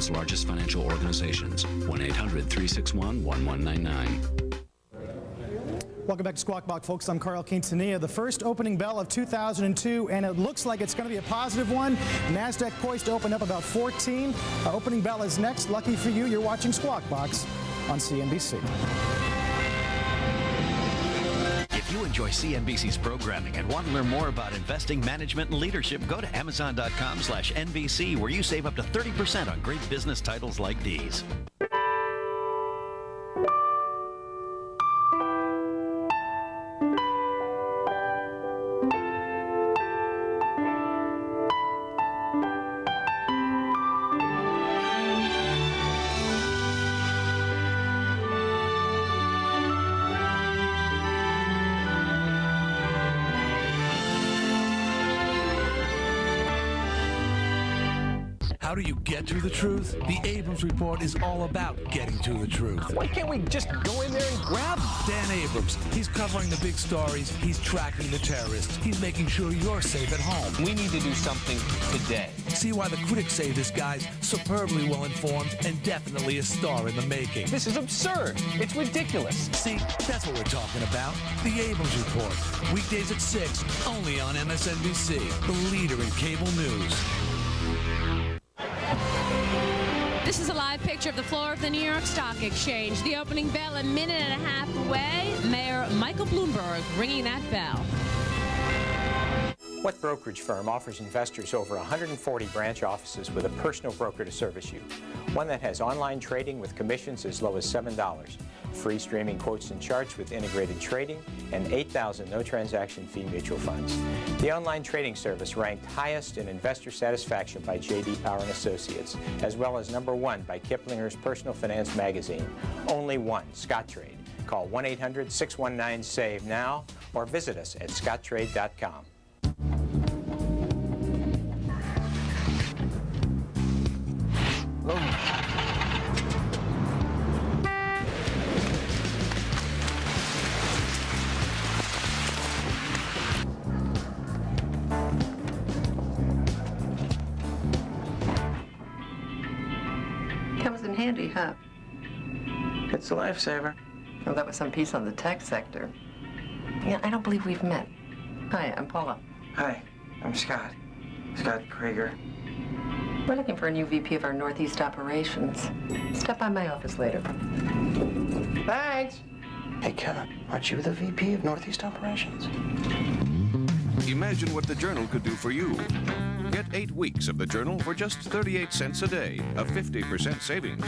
world's largest financial organizations. 1-800-361-1199. Welcome back to Squawk Box, folks. I'm Carl Quintanilla. The first opening bell of 2002, and it looks like it's going to be a positive one. NASDAQ poised to open up about 14. Opening bell is next. Lucky for you, you're watching Squawk Box on CNBC. If you enjoy CNBC's programming and want to learn more about investing, management, and leadership, go to Amazon.com/NBC, where you save up to 30% on great business titles like these. How do you get to the truth? The Abrams Report is all about getting to the truth. Why can't we just go in there and grab them? Dan Abrams, he's covering the big stories, he's tracking the terrorists, he's making sure you're safe at home. We need to do something today. See why the critics say this guy's superbly well-informed and definitely a star in the making. This is absurd. It's ridiculous. See, that's what we're talking about. The Abrams Report. Weekdays at 6, only on MSNBC, the leader in cable news. This is a live picture of the floor of the New York Stock Exchange. The opening bell a minute and a half away. Mayor Michael Bloomberg ringing that bell. What brokerage firm offers investors over 140 branch offices with a personal broker to service you? One that has online trading with commissions as low as $7, free streaming quotes and charts with integrated trading, and 8,000 no-transaction fee mutual funds. The online trading service ranked highest in investor satisfaction by J.D. Power & Associates, as well as #1 by Kiplinger's Personal Finance magazine. Only one, Scottrade. Call 1-800-619-SAVE now or visit us at scottrade.com. Comes in handy, huh? It's a lifesaver. Well, that was some piece on the tech sector. Yeah, I don't believe we've met. Hi, I'm Paula. Hi, I'm Scott. Scott Krager. We're looking for a new VP of our Northeast operations. Stop by my office later. Thanks. Hey, Kevin, aren't you the VP of Northeast Operations? Imagine what the Journal could do for you. Get 8 weeks of the Journal for just 38 cents a day, a 50% savings.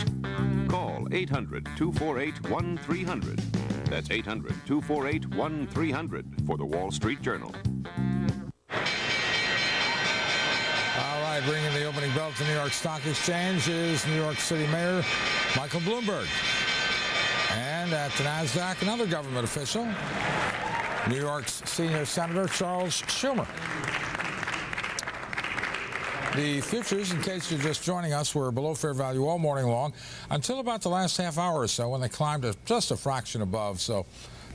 Call 800-248-1300. That's 800-248-1300 for the Wall Street Journal. All right, bringing the opening bell to New York Stock Exchange is New York City Mayor Michael Bloomberg. And at the NASDAQ, another government official, New York's senior Senator Charles Schumer. The futures, in case you're just joining us, were below fair value all morning long until about the last half hour or so when they climbed just a fraction above. So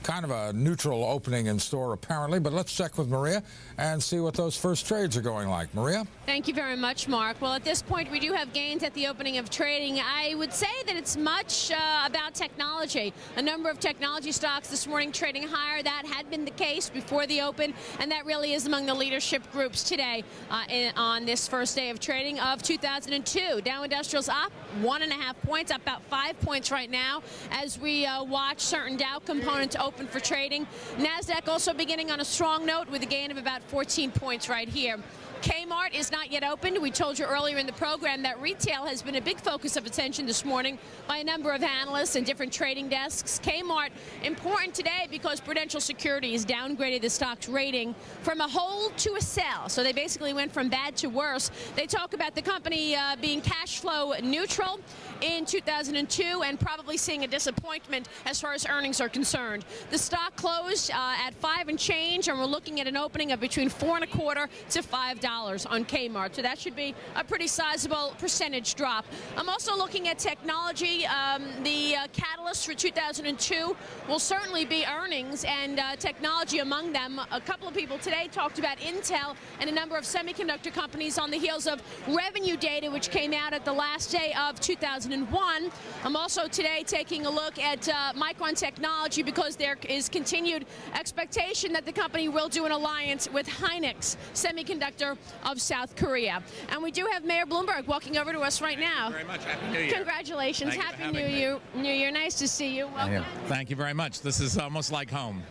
kind of a neutral opening in store, apparently. But let's check with Maria and see what those first trades are going like. Maria? Thank you very much, Mark. Well, at this point, we do have gains at the opening of trading. I would say that it's much about technology. A number of technology stocks this morning trading higher. That had been the case before the open, and that really is among the leadership groups today on this first day of trading of 2002. Dow Industrials up 1.5 points, up about 5 points right now as we watch certain Dow components open for trading. NASDAQ also beginning on a strong note with a gain of about 14 points right here. Kmart is not yet opened. We told you earlier in the program that retail has been a big focus of attention this morning by a number of analysts and different trading desks. Kmart important today because Prudential Securities downgraded the stock's rating from a hold to a sell. So they basically went from bad to worse. They talk about the company being cash flow neutral in 2002 and probably seeing a disappointment as far as earnings are concerned. The stock closed at 5 and change, and we're looking at an opening of between $4.25 to $5. on Kmart. So that should be a pretty sizable percentage drop. I'm also looking at technology. The catalyst for 2002 will certainly be earnings, and technology among them. A couple of people today talked about Intel and a number of semiconductor companies on the heels of revenue data which came out at the last day of 2001. I'm also today taking a look at Micron Technology because there is continued expectation that the company will do an alliance with Hynix Semiconductor of South Korea. And we do have Mayor Bloomberg walking over to us right now. Thank you very much. Happy New Year. Congratulations. Happy New Year. Nice to see you. Welcome. Thank you very much. This is almost like home.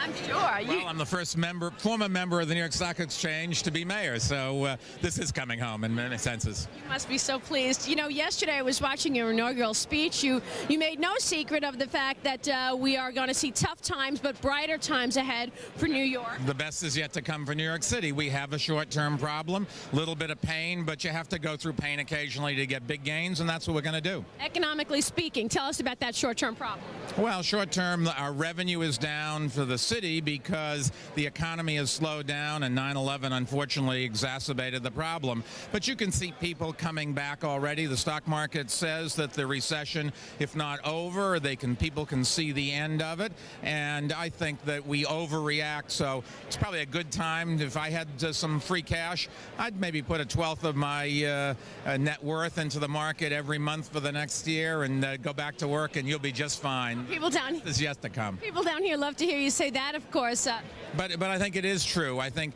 I'm sure. Well, I'm the first former member of the New York Stock Exchange to be mayor, so this is coming home in many senses. You must be so pleased. You know, yesterday I was watching your inaugural speech. You made no secret of the fact that we are going to see tough times but brighter times ahead for New York. The best is yet to come for New York City. We have a short-term problem, a little bit of pain, but you have to go through pain occasionally to get big gains, and that's what we're going to do. Economically speaking, tell us about that short-term problem. Well, short-term, our revenue is down for the city because the economy has slowed down, and 9/11 unfortunately exacerbated the problem. But you can see people coming back already. The stock market says that the recession, if not over, people can see the end of it, and I think that we overreact. So it's probably a good time. If I had some free cash, I'd maybe put 1/12 of my net worth into the market every month for the next year and go back to work, and you'll be just fine. People down here. It's yet to come. People down here love to hear you say that, of course. But I think it is true. I think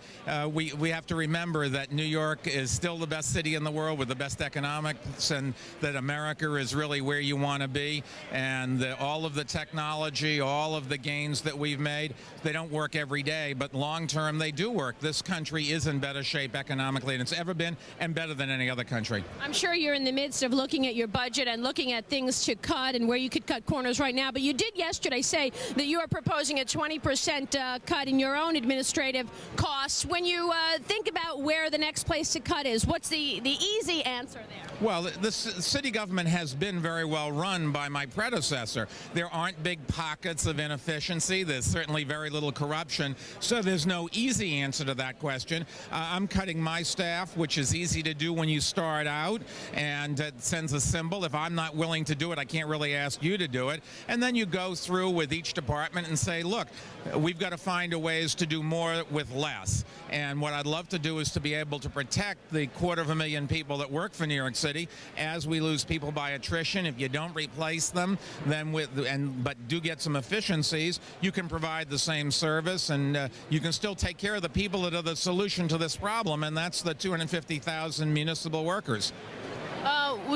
we have to remember that New York is still the best city in the world with the best economics, and that America is really where you want to be. And all of the technology, all of the gains that we've made, they don't work every day, but long term they do work. This country is in better shape economically than it's ever been, and better than any other country. I'm sure you're in the midst of looking at your budget and looking at things to cut and where you could cut corners right now. But you did yesterday say that you are proposing a 20% cut in your own administrative costs. When you think about where the next place to cut is, what's the easy answer there? Well, the city government has been very well run by my predecessor. There aren't big pockets of inefficiency. There's certainly very little corruption. So there's no easy answer to that question. I'm cutting my staff, which is easy to do when you start out, and it sends a symbol. If I'm not willing to do it, I can't really ask you to do it. And then you go through with each department and say, look, we've got to find ways to do more with less. And what I'd love to do is to be able to protect the 250,000 people that work for New York City as we lose people by attrition. If you don't replace them, then but do get some efficiencies, you can provide the same service, and you can still take care of the people that are the solution to this problem, and that's the 250,000 municipal workers.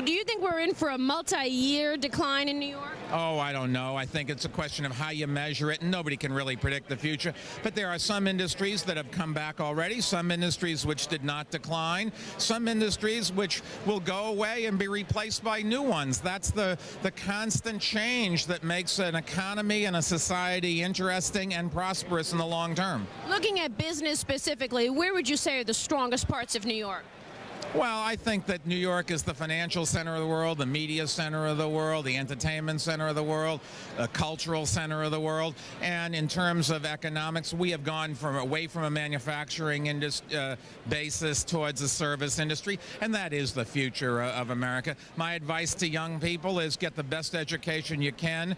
Do you think we're in for a multi-year decline in New York? Oh, I don't know. I think it's a question of how you measure it, and nobody can really predict the future. But there are some industries that have come back already, some industries which did not decline, some industries which will go away and be replaced by new ones. That's the constant change that makes an economy and a society interesting and prosperous in the long term. Looking at business specifically, where would you say are the strongest parts of New York? Well, I think that New York is the financial center of the world, the media center of the world, the entertainment center of the world, the cultural center of the world. And in terms of economics, we have gone away from a manufacturing basis towards a service industry, and that is the future of America. My advice to young people is get the best education you can.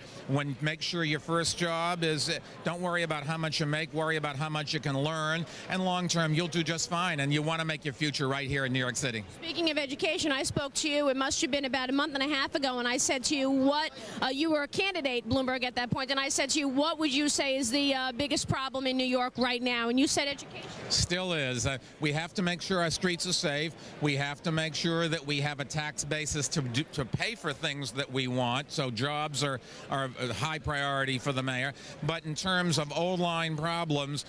Make sure your first job is, don't worry about how much you make, worry about how much you can learn, and long term you'll do just fine, and you want to make your future right here in New York City. Speaking of education, I spoke to you, it must have been about a month and a half ago, and I said to you you were a candidate, Bloomberg, at that point, and I said to you, what would you say is the biggest problem in New York right now? And you said education. Still is. We have to make sure our streets are safe. We have to make sure that we have a tax basis to pay for things that we want. So jobs are a high priority for the mayor. But in terms of old line problems,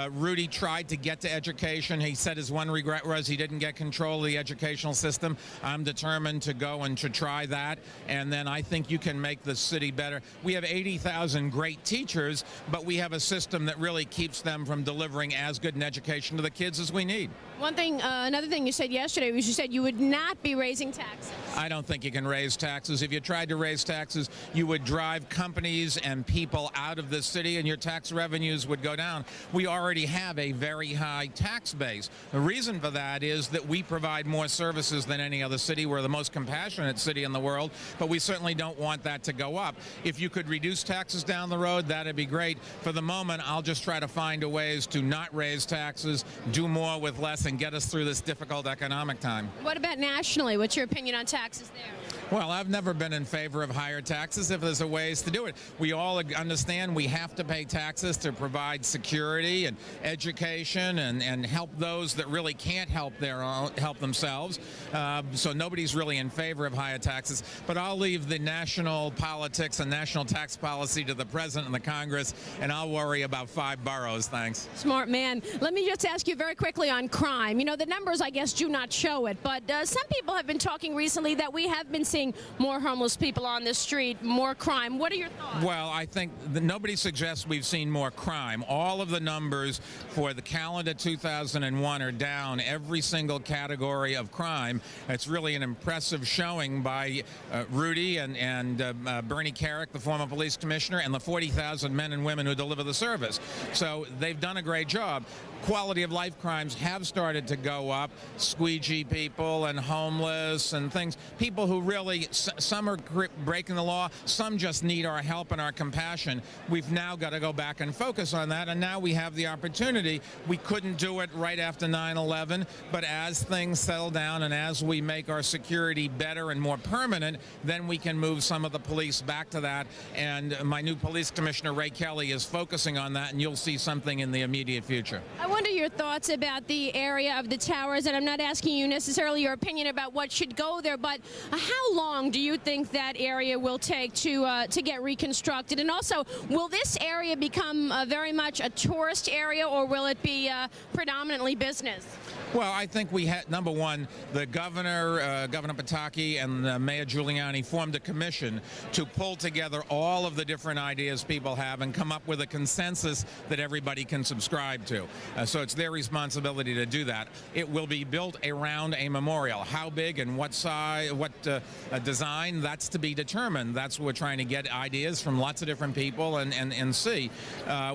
Rudy tried to get to education. He said his one regret was he didn't get control of the educational system. I'm determined to go and to try that, and then I think you can make the city better. We have 80,000 great teachers, but we have a system that really keeps them from delivering as good an education to the kids as we need. One thing, another thing you said yesterday was you said you would not be raising taxes. I don't think you can raise taxes. If you tried to raise taxes, you would drive companies and people out of the city and your tax revenues would go down. We already have a very high tax base. The reason for that is that we provide more services than any other city. We're the most compassionate city in the world, but we certainly don't want that to go up. If you could reduce taxes down the road, that'd be great. For the moment, I'll just try to find ways to not raise taxes, do more with less, and get us through this difficult economic time. What about nationally? What's your opinion on taxes there? Well, I've never been in favor of higher taxes if there's a ways to do it. We all understand we have to pay taxes to provide security and education and help those that really can't help themselves. So nobody's really in favor of higher taxes. But I'll leave the national politics and national tax policy to the president and the Congress, and I'll worry about 5 boroughs. Thanks. Smart man. Let me just ask you very quickly on crime. You know, the numbers, I guess, do not show it, but some people have been talking recently that we have been seeing more homeless people on the street, more crime. What are your thoughts? Well, I think nobody suggests we've seen more crime. All of the numbers for the calendar 2001 are down every single category of crime. It's really an impressive showing by Rudy and Bernie Carrick, the former police commissioner, and the 40,000 men and women who deliver the service. So they've done a great job. Quality of life crimes have started to go up. Squeegee people and homeless and things. People who really, some are breaking the law, some just need our help and our compassion. We've now got to go back and focus on that, and now we have the opportunity. We couldn't do it right after 9/11, but as things settle down and as we make our security better and more permanent, then we can move some of the police back to that. And my new police commissioner, Ray Kelly, is focusing on that, and you'll see something in the immediate future. I wonder your thoughts about the area of the towers, and I'm not asking you necessarily your opinion about what should go there, but how long do you think that area will take to get reconstructed? And also, will this area become very much a tourist area, or will it be predominantly business? Well, I think we had, number one, the governor, Governor Pataki and Mayor Giuliani formed a commission to pull together all of the different ideas people have and come up with a consensus that everybody can subscribe to. So it's their responsibility to do that. It will be built around a memorial. How big and what size, what design, that's to be determined. That's what we're trying to get ideas from lots of different people and see.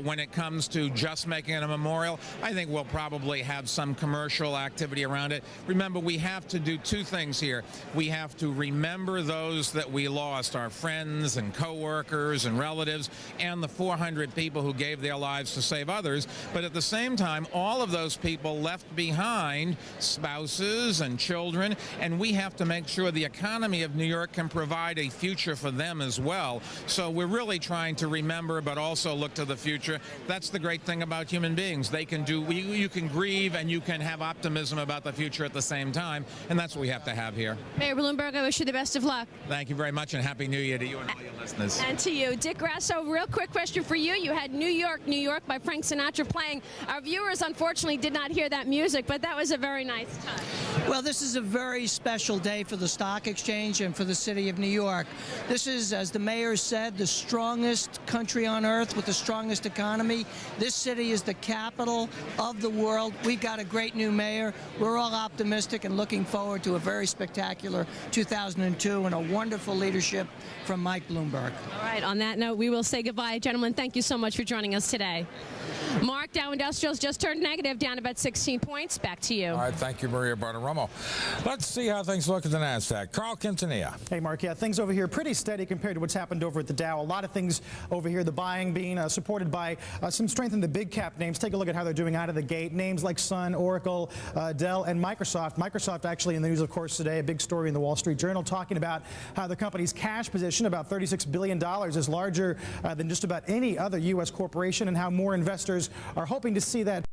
When it comes to just making it a memorial, I think we'll probably have some commercial activity around it. Remember, we have to do 2 things here. We have to remember those that we lost, our friends and co-workers and relatives, and the 400 people who gave their lives to save others. But at the same time, all of those people left behind spouses and children, and we have to make sure the economy of New York can provide a future for them as well. So we're really trying to remember, but also look to the future. That's the great thing about human beings. They can do, you can grieve and you can have optimism about the future at the same time, and that's what we have to have here. Mayor Bloomberg, I wish you the best of luck. Thank you very much, and Happy New Year to you and all your listeners. And to you. Dick Grasso, real quick question for you. You had New York, New York by Frank Sinatra playing. Our viewers, unfortunately, did not hear that music, but that was a very nice time. Well, this is a very special day for the stock exchange and for the city of New York. This is, as the mayor said, the strongest country on earth with the strongest economy. This city is the capital of the world. We've got a great new mayor. We're all optimistic and looking forward to a very spectacular 2002 and a wonderful leadership from Mike Bloomberg. All right, on that note, we will say goodbye. Gentlemen, thank you so much for joining us today. Mark, Dow Industrials just turned negative, down about 16 points. Back to you. All right, thank you, Maria Bartiromo. Let's see how things look at the NASDAQ. Carl Quintanilla. Hey, Mark. Yeah, things over here pretty steady compared to what's happened over at the Dow. A lot of things over here, the buying being supported by some strength in the big cap names. Take a look at how they're doing out of the gate. Names like Sun, Oracle, Dell, and Microsoft. Microsoft actually in the news, of course, today. A big story in the Wall Street Journal talking about how the company's cash position, about $36 billion, is larger than just about any other U.S. corporation, and how more investors are hoping to see that